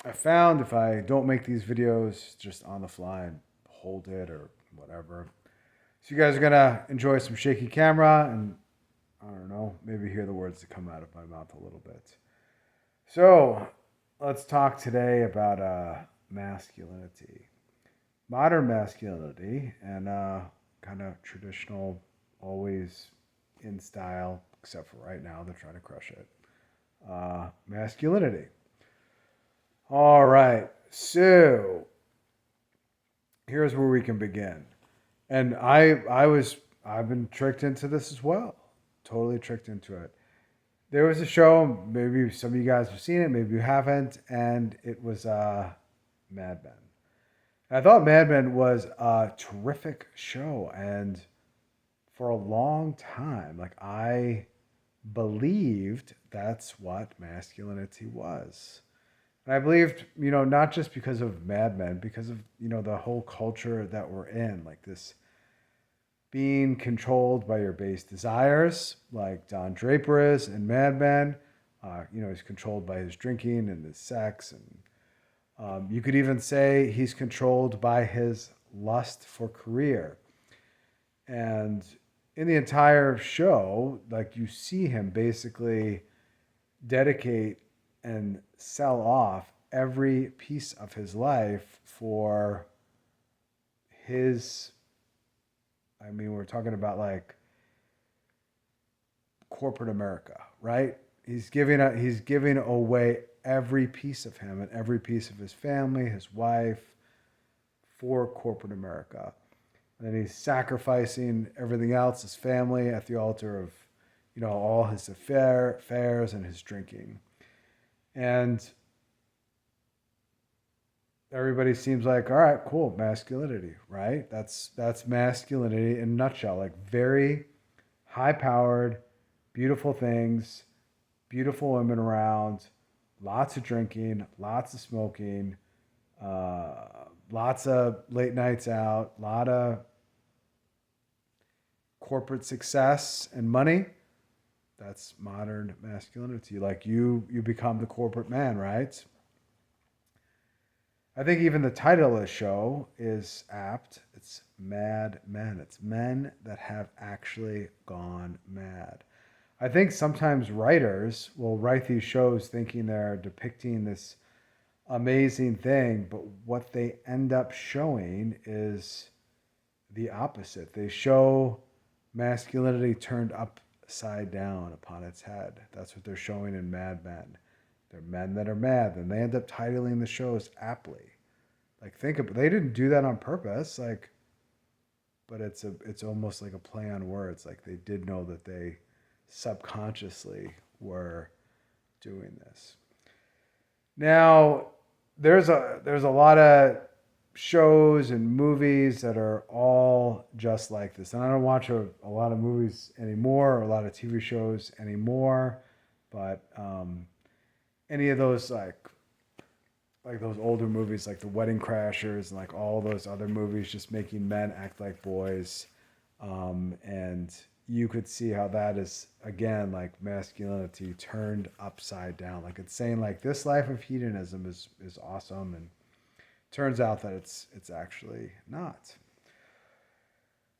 I found if I don't make these videos just on the fly and hold it or whatever, so you guys are gonna enjoy some shaky camera and I don't know, maybe hear the words that come out of my mouth a little bit. So let's talk today about masculinity, modern masculinity, and kind of traditional, always in style, except for right now they're trying to crush it. Masculinity. All right, so here's where we can begin. And I've been tricked into this as well. Totally tricked into it. There was a show, maybe some of you guys have seen it, maybe you haven't, and it was Mad Men. I thought Mad Men was a terrific show, and for a long time, like I believed that's what masculinity was. And I believed, not just because of Mad Men, because of, the whole culture that we're in, like this being controlled by your base desires, like Don Draper is in Mad Men. He's controlled by his drinking and his sex. And you could even say he's controlled by his lust for career. And in the entire show, like you see him basically dedicate and sell off every piece of his life for his. I mean, we're talking about like corporate America, right? He's giving away every piece of him and every piece of his family, his wife, for corporate America. And then he's sacrificing everything else, his family, at the altar of, all his affairs and his drinking. And everybody seems like, all right, cool, masculinity, right? That's masculinity in a nutshell. Like very high powered, beautiful things, beautiful women around, lots of drinking, lots of smoking, lots of late nights out, a lot of corporate success and money. That's modern masculinity. Like you become the corporate man, right? I think even the title of the show is apt. It's Mad Men. It's men that have actually gone mad. I think sometimes writers will write these shows thinking they're depicting this amazing thing, but what they end up showing is the opposite. They show masculinity turned upside down upon its head. That's what they're showing in Mad Men. They're men that are mad, and they end up titling the shows aptly. Like think of they didn't do that on purpose. Like, but it's almost like a play on words. Like they did know that they subconsciously were doing this. Now, there's a lot of shows and movies that are all just like this. And I don't watch a lot of movies anymore, or a lot of TV shows anymore. But any of those like those older movies, like The Wedding Crashers, and like all those other movies, just making men act like boys, and you could see how that is again like masculinity turned upside down. Like it's saying like this life of hedonism is awesome, and turns out that it's actually not.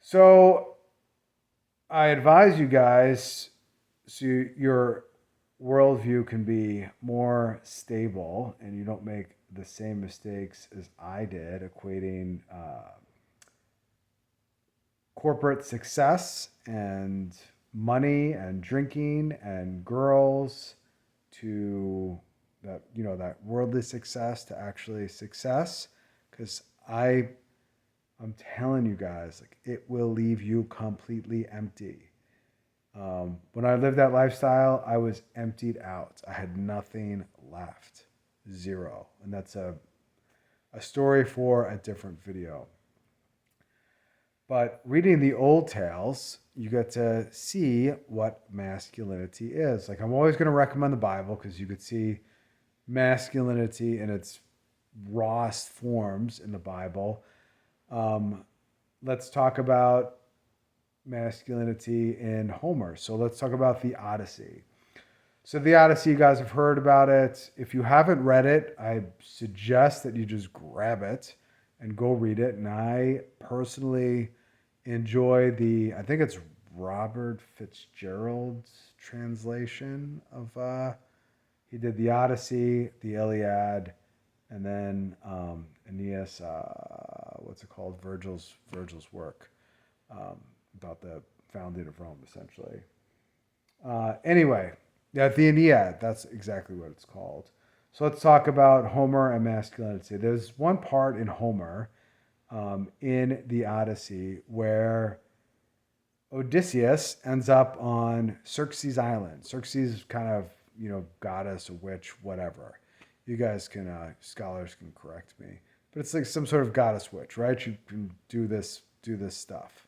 So I advise you guys so your worldview can be more stable and you don't make the same mistakes as I did, equating corporate success and money and drinking and girls to that worldly success to actually success, because I'm telling you guys, like it will leave you completely empty. When I lived that lifestyle, I was emptied out. I had nothing left, zero, and that's a story for a different video. But reading the old tales, you get to see what masculinity is. Like I'm always going to recommend the Bible because you could see masculinity in its rawest forms in the Bible. Um, let's talk about masculinity in Homer. So let's talk about the Odyssey. So the Odyssey, you guys have heard about it. If you haven't read it, I suggest that you just grab it and go read it. And I personally enjoy I think it's Robert Fitzgerald's translation of, he did the Odyssey, the Iliad, and then Aeneas, what's it called? Virgil's work about the founding of Rome, essentially. Anyway, yeah, the Aeneid, that's exactly what it's called. So let's talk about Homer and masculinity. There's one part in Homer, in the Odyssey, where Odysseus ends up on Circe's island. Circe's is kind of, goddess, a witch, whatever. You guys can, scholars can correct me, but it's like some sort of goddess witch, right? She can do this stuff.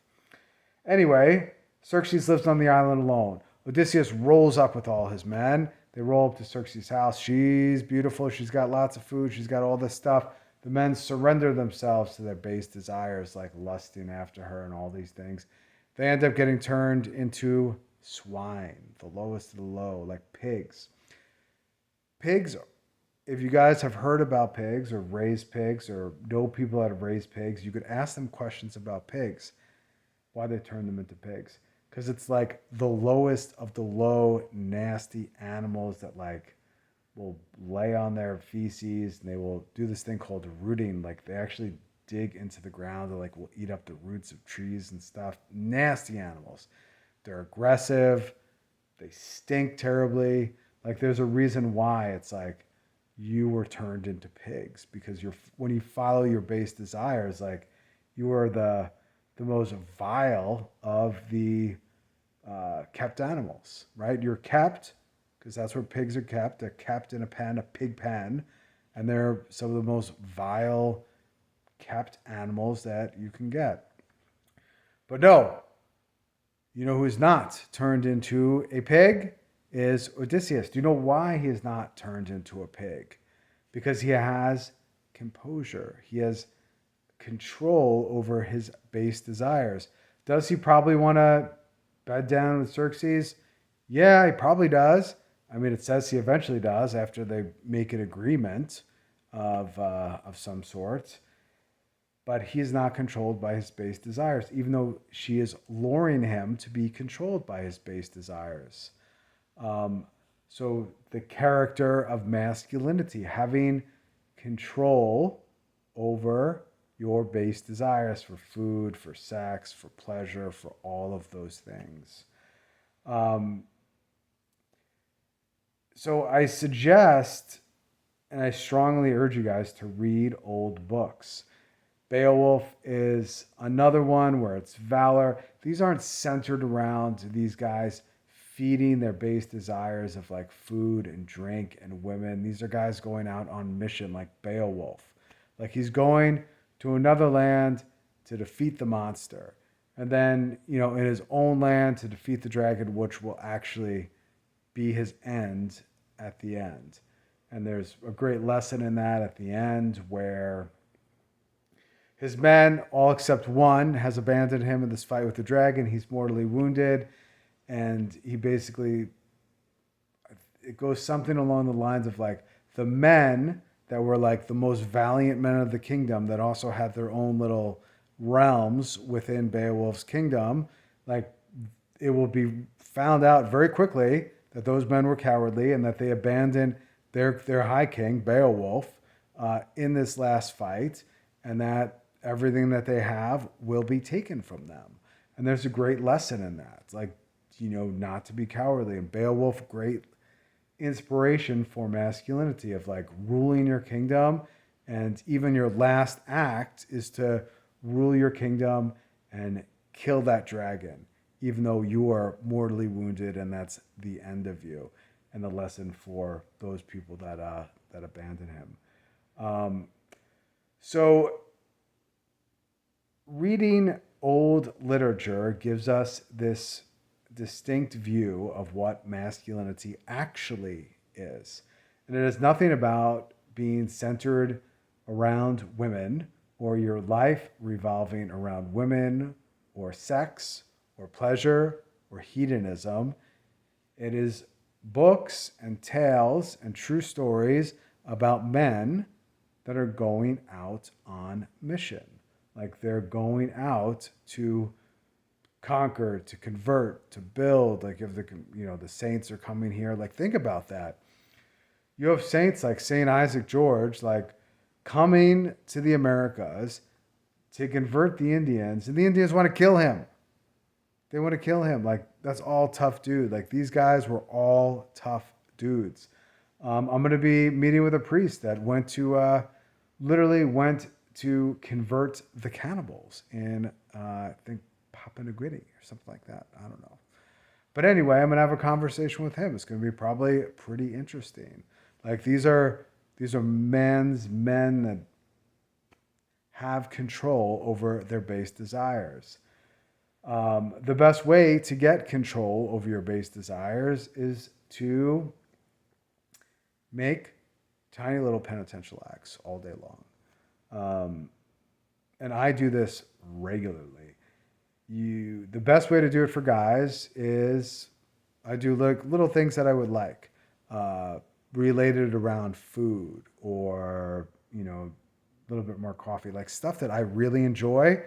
Anyway, Xerxes lives on the island alone. Odysseus rolls up with all his men. They roll up to Xerxes' house. She's beautiful. She's got lots of food. She's got all this stuff. The men surrender themselves to their base desires, like lusting after her and all these things. They end up getting turned into swine, the lowest of the low, like pigs. Pigs, if you guys have heard about pigs or raised pigs or know people that have raised pigs, you could ask them questions about pigs, why they turn them into pigs. Because it's like the lowest of the low, nasty animals that like will lay on their feces, and they will do this thing called rooting. Like they actually dig into the ground, and like will eat up the roots of trees and stuff. Nasty animals. They're aggressive. They stink terribly. Like there's a reason why it's like you were turned into pigs, because when you follow your base desires, like you are the most vile of the kept animals, right? You're kept because that's where pigs are kept. They're kept in a pen, a pig pen, and they're some of the most vile kept animals that you can get. But no, you know who's not turned into a pig is Odysseus. Do you know why he is not turned into a pig? Because he has composure. He has control over his base desires. Does he probably want to bed down with Xerxes? Yeah, he probably does. I mean, it says he eventually does after they make an agreement of some sort. But he's not controlled by his base desires, even though she is luring him to be controlled by his base desires. Um, so the character of masculinity, having control over your base desires for food, for sex, for pleasure, for all of those things. Um, so I suggest, and I strongly urge you guys to read old books. Beowulf is another one where it's valor. These aren't centered around these guys feeding their base desires of like food and drink and women. These are guys going out on mission like Beowulf. Like he's going to another land to defeat the monster. And then, in his own land to defeat the dragon, which will actually be his end at the end. And there's a great lesson in that at the end where his men, all except one, has abandoned him in this fight with the dragon. He's mortally wounded. And he basically, it goes something along the lines of like the men that were like the most valiant men of the kingdom that also had their own little realms within Beowulf's kingdom. Like it will be found out very quickly that those men were cowardly and that they abandoned their high king, Beowulf, in this last fight, and that everything that they have will be taken from them. And there's a great lesson in that. It's like, not to be cowardly. And Beowulf, great inspiration for masculinity of like ruling your kingdom. And even your last act is to rule your kingdom and kill that dragon, even though you are mortally wounded and that's the end of you. And the lesson for those people that abandon him. So reading old literature gives us this distinct view of what masculinity actually is. And it is nothing about being centered around women or your life revolving around women or sex or pleasure or hedonism. It is books and tales and true stories about men that are going out on mission. Like they're going out to conquer, to convert, to build. Like if the saints are coming here, like think about that. You have saints like Saint Isaac George, like coming to the Americas to convert the Indians, and the Indians want to kill him. They want to kill him. Like that's all tough dude. Like these guys were all tough dudes. I'm going to be meeting with a priest that literally went to convert the cannibals in, I think, Papua New Guinea or something like that. I don't know. But anyway, I'm going to have a conversation with him. It's going to be probably pretty interesting. Like these are men that have control over their base desires. The best way to get control over your base desires is to make tiny little penitential acts all day long. And I do this regularly. The best way to do it for guys is I do like little things that I would like, related around food or a little bit more coffee, like stuff that I really enjoy.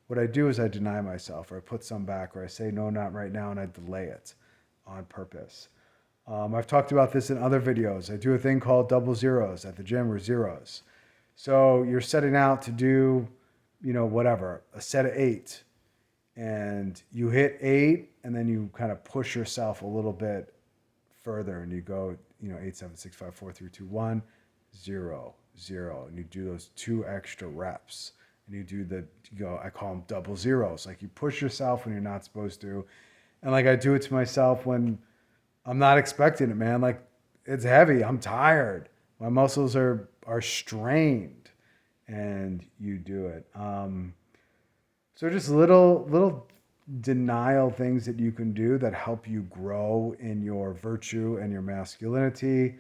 What I do is I deny myself, or I put some back, or I say no, not right now, and I delay it on purpose. I've talked about this in other videos. I do a thing called double zeros at the gym, or zeros. So you're setting out to do, whatever, a set of 8, and you hit 8, and then you kind of push yourself a little bit further, and you go, 8, 7, 6, 5, 4, 3, 2, 1, 0, 0, and you do those 2 extra reps, and I call them double zeros. Like you push yourself when you're not supposed to, and like I do it to myself when I'm not expecting it, man. Like it's heavy. I'm tired. My muscles are strained, and you do it. So just little denial things that you can do that help you grow in your virtue and your masculinity.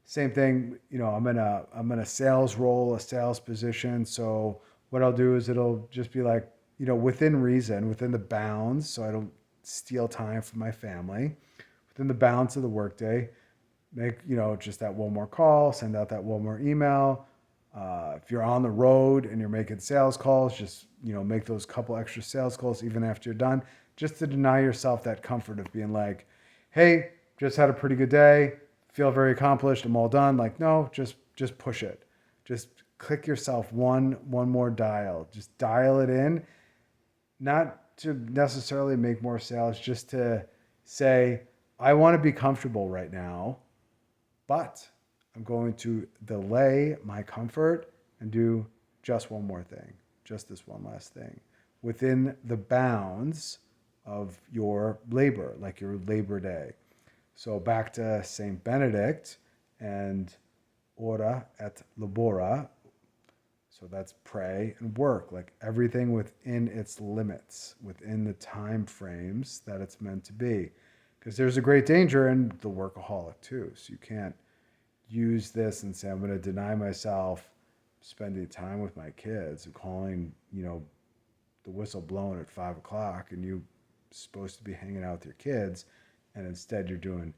Same thing, I'm in a sales role, a sales position. So what I'll do is it'll just be like, within reason, within the bounds, so I don't steal time from my family, within the bounds of the workday, make, just that one more call, send out that one more email. If you're on the road and you're making sales calls, just, make those couple extra sales calls even after you're done, just to deny yourself that comfort of being like, hey, just had a pretty good day, feel very accomplished, I'm all done. Like, no, just push it. Just click yourself one more dial. Just dial it in, not to necessarily make more sales, just to say, I want to be comfortable right now, but I'm going to delay my comfort and do just one more thing, just this one last thing, within the bounds of your labor, like your Labor Day. So back to Saint Benedict and ora et labora. So that's pray and work, like everything within its limits, within the time frames that it's meant to be. Because there's a great danger in the workaholic too. So you can't use this and say, I'm going to deny myself spending time with my kids and calling, the whistle blowing at 5 o'clock, and you're supposed to be hanging out with your kids, and instead you're doing